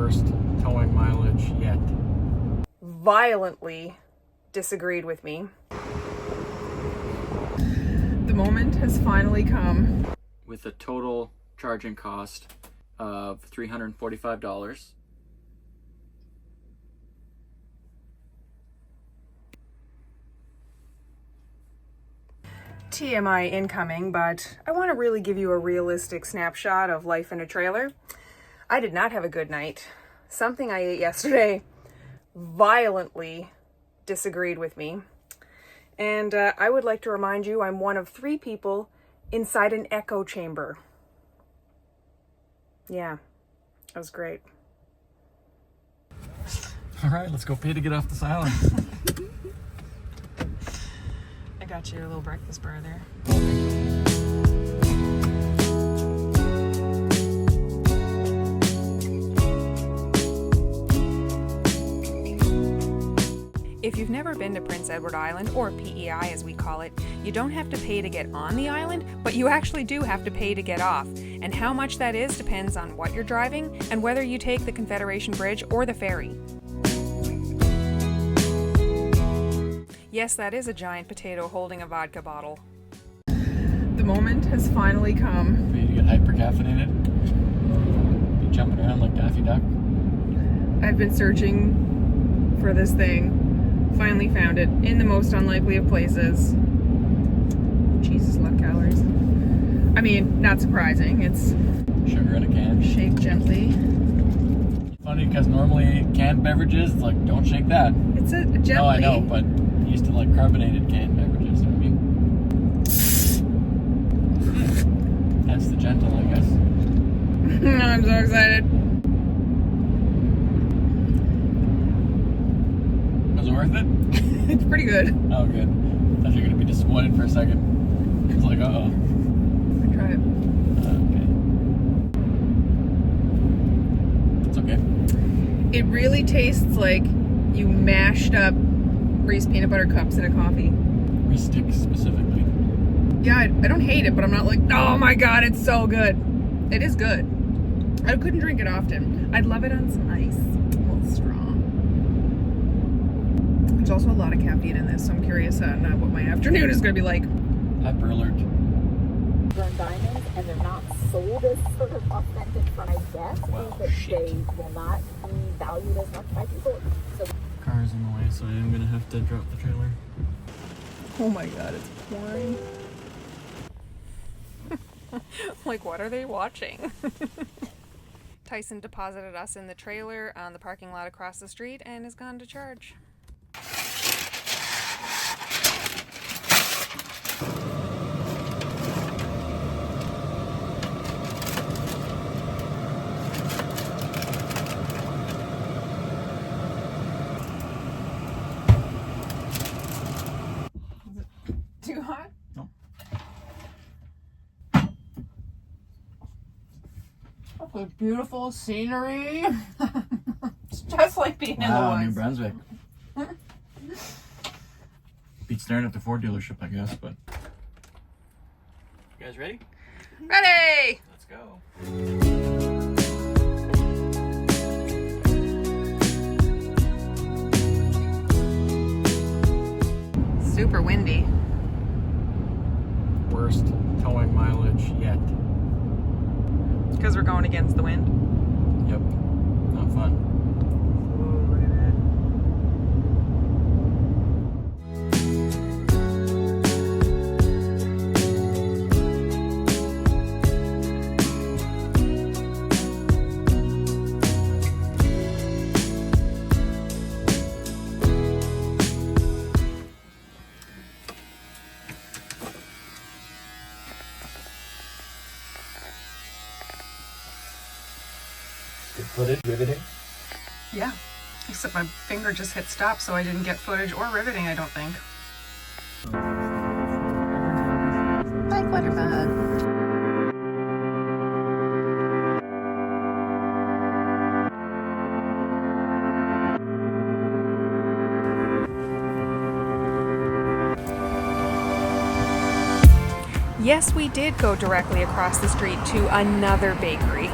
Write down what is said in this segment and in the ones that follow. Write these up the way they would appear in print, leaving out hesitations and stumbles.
Worst towing mileage yet. Violently disagreed with me. The moment has finally come. With a total charging cost of $345. TMI incoming, but I want to really give you a realistic snapshot of life in a trailer. I did not have a good night. Something I ate yesterday violently disagreed with me. And I would like to remind you I'm one of 3 people inside an echo chamber. Yeah, that was great. All right, let's go pay to get off this island. I got you a little breakfast bar there. If you've never been to Prince Edward Island, or PEI as we call it, you don't have to pay to get on the island, but you actually do have to pay to get off. And how much that is depends on what you're driving and whether you take the Confederation Bridge or the ferry. Yes, that is a giant potato holding a vodka bottle. The moment has finally come. For you to get hyper-caffeinated? Be jumping around like Daffy Duck? I've been searching for this thing. Finally found it in the most unlikely of places. Jesus, love calories. I mean, not surprising. It's Sugar in a can. shake gently. Funny because normally canned beverages, it's like, don't shake that. It's a gently. Oh, I know, but I used to like carbonated canned beverages, you know what I mean? That's the gentle, I guess. I'm so excited. Was it worth it? It's pretty good. Oh, good. I thought you were going to be disappointed for a second. I was like, uh-oh. I try it. Okay. It's okay. It really tastes like you mashed up Reese's peanut butter cups in a coffee. Reese sticks specifically. Yeah, I don't hate it, but I'm not like, oh my god, it's so good. It is good. I couldn't drink it often. I'd love it on some ice. A little strong. There's also a lot of caffeine in this, so I'm curious on what my afternoon is going to be like. Hyper alert. Burn diamonds, and they're not sold as sort of authentic from, I guess, Wow, is that shit. they will not be valued as much by people. So Car's in the way, so I am going to have to drop the trailer. Oh my god, it's pouring. Like, what are they watching? Tyson deposited us in the trailer on the parking lot across the street and is gone to charge. Is it too hot? No. Oh, beautiful scenery. It's just like being in the Wow, woods. New Brunswick. Beats staring at the Ford dealership, I guess, but... You guys ready? Ready! Let's go. Super windy. Worst towing mileage yet. Because we're going against the wind. Yep. Not fun. Oh, look at that. Good footage, riveting. Yeah. Except my finger just hit stop, so I didn't get footage or riveting, I don't think. Bye, Clutterbug. Yes, we did go directly across the street to another bakery.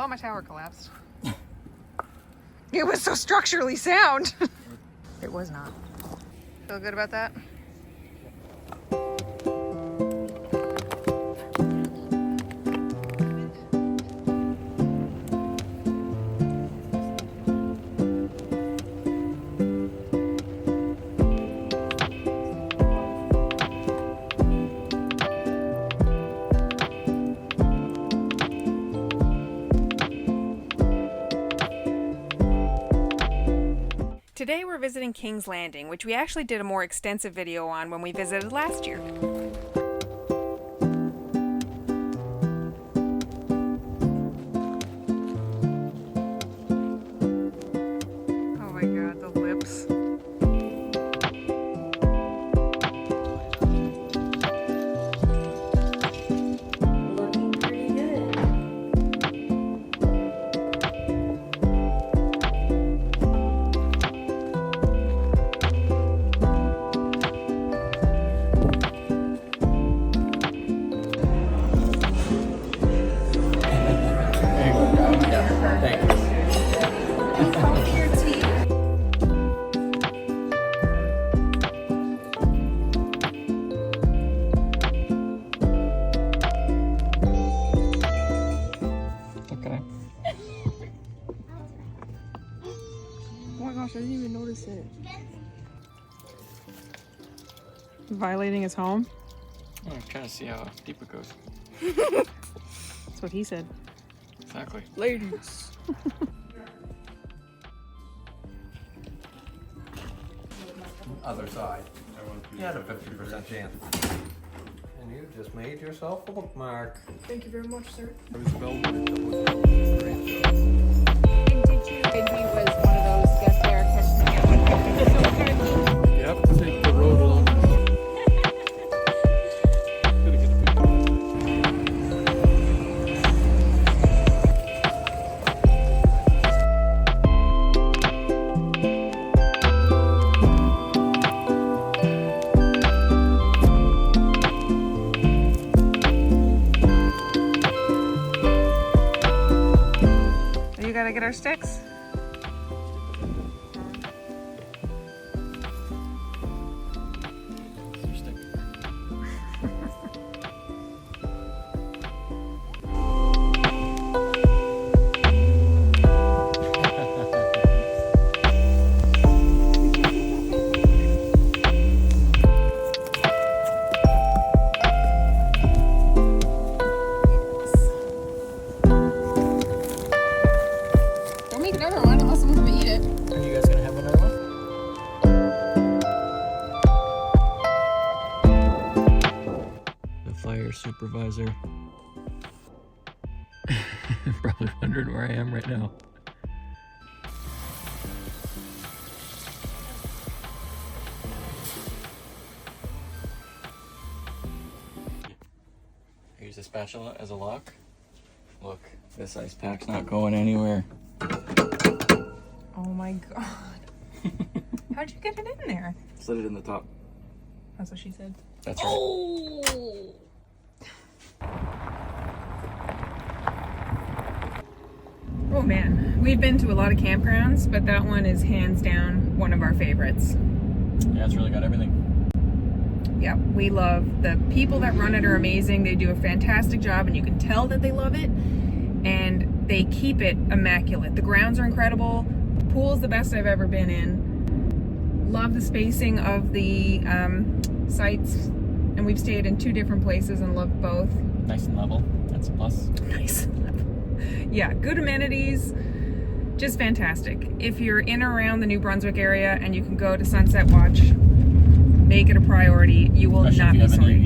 Well, my tower collapsed. It was so structurally sound. It was not. Feel good about that? Today we're visiting King's Landing, which we actually did a more extensive video on when we visited last year. Oh my god, the lips. Looking pretty good. I didn't even notice it. Violating his home? I'm trying to see how deep it goes. That's what he said. Exactly. Ladies. Other side. You had a 50% chance. And you just made yourself a bookmark. Thank you very much, sir. And he was one of those get there, catch me up. You have to take the road along. Gotta get a picture. You gotta get our sticks. Don't make another one unless someone's gonna eat it. Are you guys gonna have another one? The fire supervisor. Probably wondering where I am right now. Use the spatula as a lock. Look, this ice pack's not going anywhere. Oh my god. How'd you get it in there? Slid it in the top. That's what she said. That's right. Oh! Oh man, we've been to a lot of campgrounds, but that one is hands down one of our favorites. Yeah, it's really got everything. Yeah, we love the people that run it are amazing. They do a fantastic job and you can tell that they love it, and they keep it immaculate. The grounds are incredible. The pool's the best I've ever been in. Love the spacing of the sites, and we've stayed in 2 different places and loved both. Nice and level. That's a plus. Nice. Yeah, good amenities, just fantastic. If you're in or around the New Brunswick area and you can go to Sunset Watch, make it a priority. You will Especially not if be you have sorry. an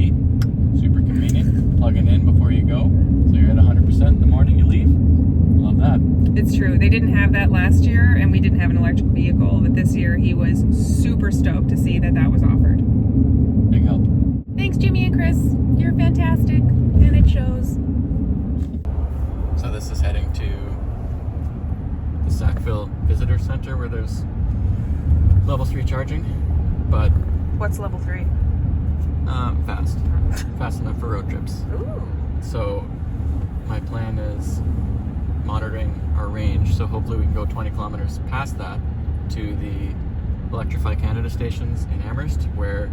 EV. Super convenient. Plug it in before you go. So you're at 100% the morning you leave. Love that. It's true. They didn't have that last year, and we didn't have an electric vehicle, but this year he was super stoked to see that that was offered. Big help. Thanks, Jimmy and Chris. You're fantastic, and it shows. So this is heading to the Sackville Visitor Center where there's level 3 charging, but What's level 3? fast enough for road trips. Ooh. So my plan is monitoring our range, so hopefully we can go 20 kilometers past that to the Electrify Canada stations in Amherst, where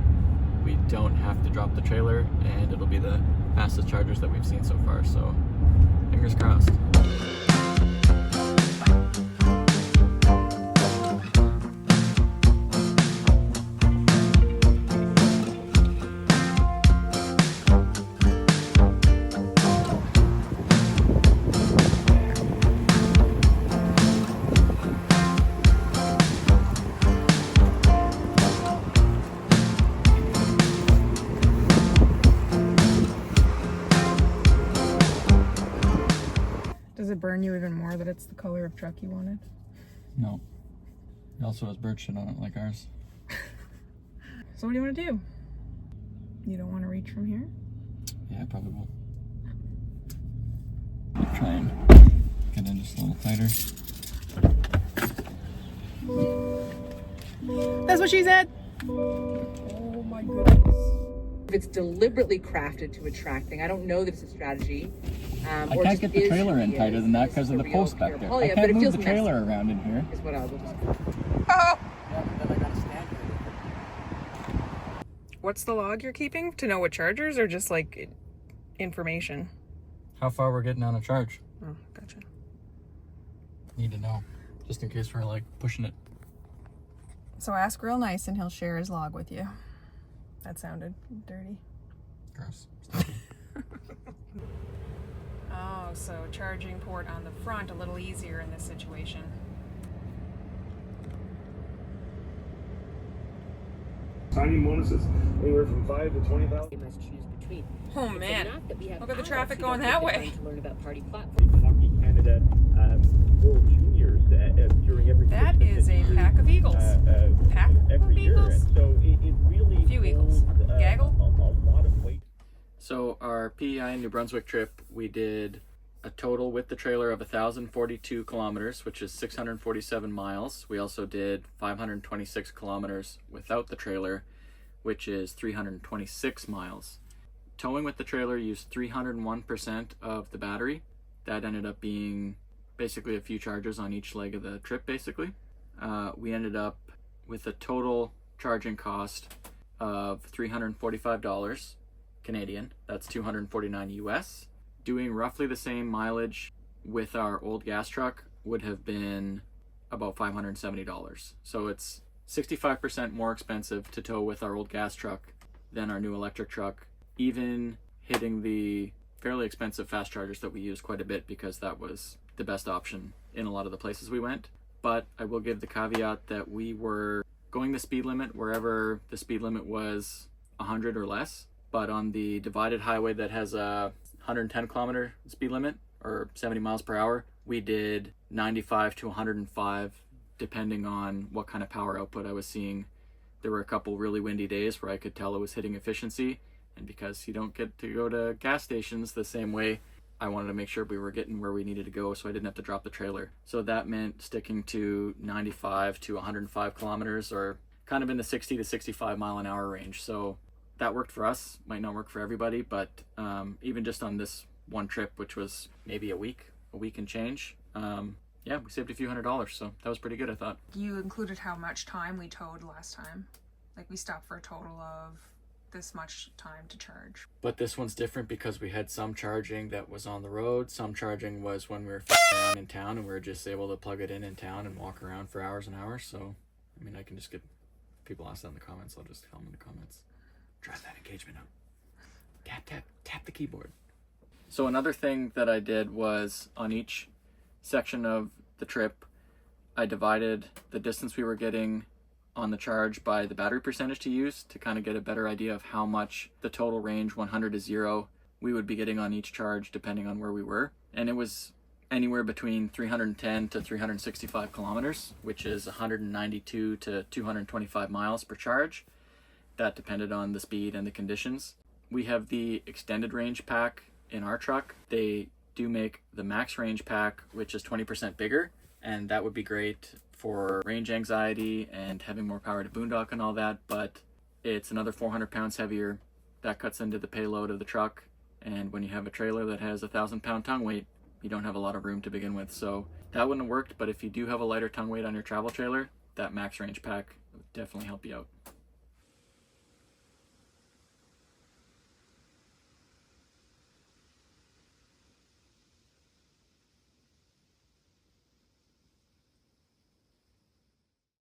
we don't have to drop the trailer, and it'll be the fastest chargers that we've seen so far, so fingers crossed. Does it burn you even more that it's the color of truck you wanted? No. It also has bird shit on it like ours. So what do you want to do? You don't want to reach from here? Yeah, I probably will. I'll try and get in just a little tighter. That's what she said! Oh my goodness. If it's deliberately crafted to attract thing, I don't know that it's a strategy. I can't get the trailer in tighter than that because of the post back there. I can't move the trailer around in here. Is what I will just... Oh! Yeah, but then I gotta stand here. What's the log you're keeping? To know what chargers or just like information? How far we're getting on a charge? Oh, gotcha. Need to know, just in case we're like pushing it. So ask real nice and he'll share his log with you. That sounded dirty. Gross. Oh, so charging port on the front, a little easier in this situation. Signing bonuses anywhere from 5 to 20,000. You must choose between. Oh man, look at the traffic going that way. To learn about party platforms. Hockey Canada World Juniors during every That Christmas is a and pack of eagles. Pack every of year. eagles? And so it really Few eagles. holds, Gaggle? a lot of weight. So our PEI New Brunswick trip, we did a total with the trailer of 1,042 kilometers, which is 647 miles. We also did 526 kilometers without the trailer, which is 326 miles. Towing with the trailer used 301% of the battery. That ended up being basically a few charges on each leg of the trip, basically. We ended up with a total charging cost of $345 Canadian. That's $249 US. Doing roughly the same mileage with our old gas truck would have been about $570. So it's 65% more expensive to tow with our old gas truck than our new electric truck, even hitting the fairly expensive fast chargers that we use quite a bit because that was the best option in a lot of the places we went. But I will give the caveat that we were going the speed limit wherever the speed limit was 100 or less. But on the divided highway that has a 110 kilometer speed limit or 70 miles per hour, we did 95 to 105 depending on what kind of power output I was seeing. There were a couple really windy days where I could tell it was hitting efficiency, and because you don't get to go to gas stations the same way, I wanted to make sure we were getting where we needed to go so I didn't have to drop the trailer. So that meant sticking to 95 to 105 kilometers, or kind of in the 60 to 65 mile an hour range. So that worked for us. Might not work for everybody, but even just on this one trip, which was maybe a week and change, yeah, we saved a few $100s, so that was pretty good, I thought. You included how much time we towed last time. Like we stopped for a total of this much time to charge. But this one's different because we had some charging that was on the road, some charging was when we were around in town, and we were just able to plug it in town and walk around for hours and hours. So, I mean, I can just get people ask that in the comments. I'll just tell them in the comments. Drive that engagement up. Tap the keyboard. So another thing that I did was on each section of the trip, I divided the distance we were getting on the charge by the battery percentage to use to kind of get a better idea of how much the total range 100 to 0 we would be getting on each charge depending on where we were. And it was anywhere between 310 to 365 kilometers, which is 192 to 225 miles per charge. That depended on the speed and the conditions. We have the extended range pack in our truck. They do make the max range pack, which is 20% bigger, and that would be great for range anxiety and having more power to boondock and all that, but it's another 400 pounds heavier. That cuts into the payload of the truck, and when you have a trailer that has 1,000 pound tongue weight, you don't have a lot of room to begin with. So that wouldn't have worked, but if you do have a lighter tongue weight on your travel trailer, that max range pack would definitely help you out.